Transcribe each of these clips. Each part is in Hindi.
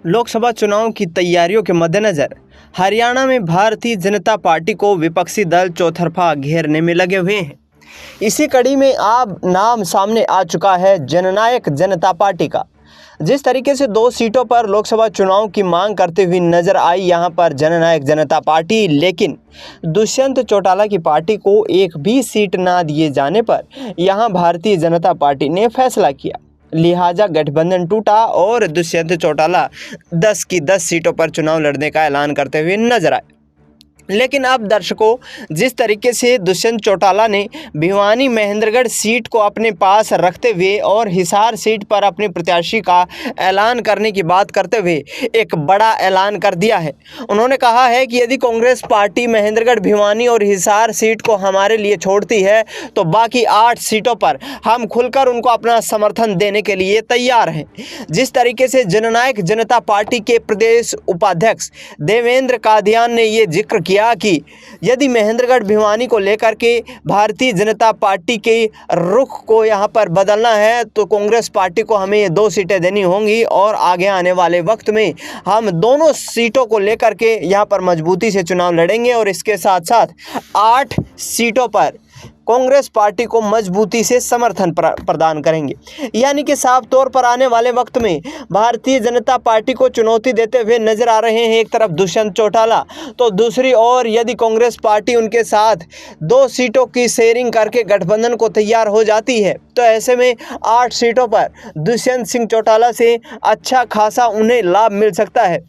लोकसभा चुनाव की तैयारियों के मद्देनज़र हरियाणा में भारतीय जनता पार्टी को विपक्षी दल चौतरफा घेरने में लगे हुए हैं। इसी कड़ी में अब नाम सामने आ चुका है जननायक जनता पार्टी का। जिस तरीके से 2 सीटों पर लोकसभा चुनाव की मांग करते हुए नजर आई यहां पर जननायक जनता पार्टी, लेकिन दुष्यंत चौटाला की पार्टी को एक भी सीट ना दिए जाने पर यहां भारतीय जनता पार्टी ने फैसला किया। लिहाजा गठबंधन टूटा और दुष्यंत चौटाला 10 की 10 सीटों पर चुनाव लड़ने का ऐलान करते हुए नजर आए। लेकिन अब दर्शकों, जिस तरीके से दुष्यंत चौटाला ने भिवानी महेंद्रगढ़ सीट को अपने पास रखते हुए और हिसार सीट पर अपने प्रत्याशी का ऐलान करने की बात करते हुए एक बड़ा ऐलान कर दिया है। उन्होंने कहा है कि यदि कांग्रेस पार्टी महेंद्रगढ़, भिवानी और हिसार सीट को हमारे लिए छोड़ती है तो बाकी 8 सीटों पर हम खुलकर उनको अपना समर्थन देने के लिए तैयार हैं। जिस तरीके से जननायक जनता पार्टी के प्रदेश उपाध्यक्ष देवेंद्र कादियान ने ये जिक्र किया कि यदि महेंद्रगढ़ भिवानी को लेकर के भारतीय जनता पार्टी के रुख को यहां पर बदलना है तो कांग्रेस पार्टी को हमें ये 2 सीटें देनी होंगी और आगे आने वाले वक्त में हम दोनों सीटों को लेकर के यहां पर मजबूती से चुनाव लड़ेंगे और इसके साथ साथ 8 सीटों पर कांग्रेस पार्टी को मजबूती से समर्थन प्रदान करेंगे। यानी कि साफ तौर पर आने वाले वक्त में भारतीय जनता पार्टी को चुनौती देते हुए नजर आ रहे हैं एक तरफ दुष्यंत चौटाला, तो दूसरी ओर यदि कांग्रेस पार्टी उनके साथ 2 सीटों की शेयरिंग करके गठबंधन को तैयार हो जाती है तो ऐसे में 8 सीटों पर दुष्यंत सिंह चौटाला से अच्छा खासा उन्हें लाभ मिल सकता है।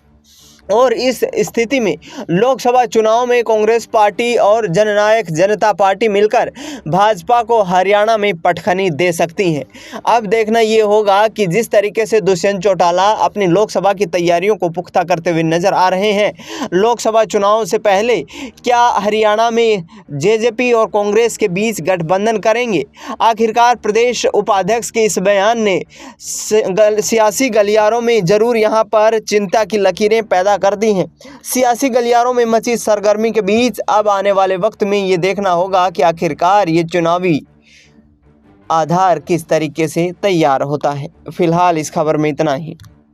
और इस स्थिति में लोकसभा चुनाव में कांग्रेस पार्टी और जननायक जनता पार्टी मिलकर भाजपा को हरियाणा में पटखनी दे सकती हैं। अब देखना ये होगा कि जिस तरीके से दुष्यंत चौटाला अपनी लोकसभा की तैयारियों को पुख्ता करते हुए नजर आ रहे हैं, लोकसभा चुनाव से पहले क्या हरियाणा में जेजेपी और कांग्रेस के बीच गठबंधन करेंगे? आखिरकार प्रदेश उपाध्यक्ष के इस बयान ने सियासी गलियारों में जरूर यहाँ पर चिंता की लकीरें पैदा कर दी हैं। सियासी गलियारों में मची सरगर्मी के बीच अब आने वाले वक्त में ये देखना होगा कि आखिरकार ये चुनावी आधार किस तरीके से तैयार होता है। फिलहाल इस खबर में इतना ही।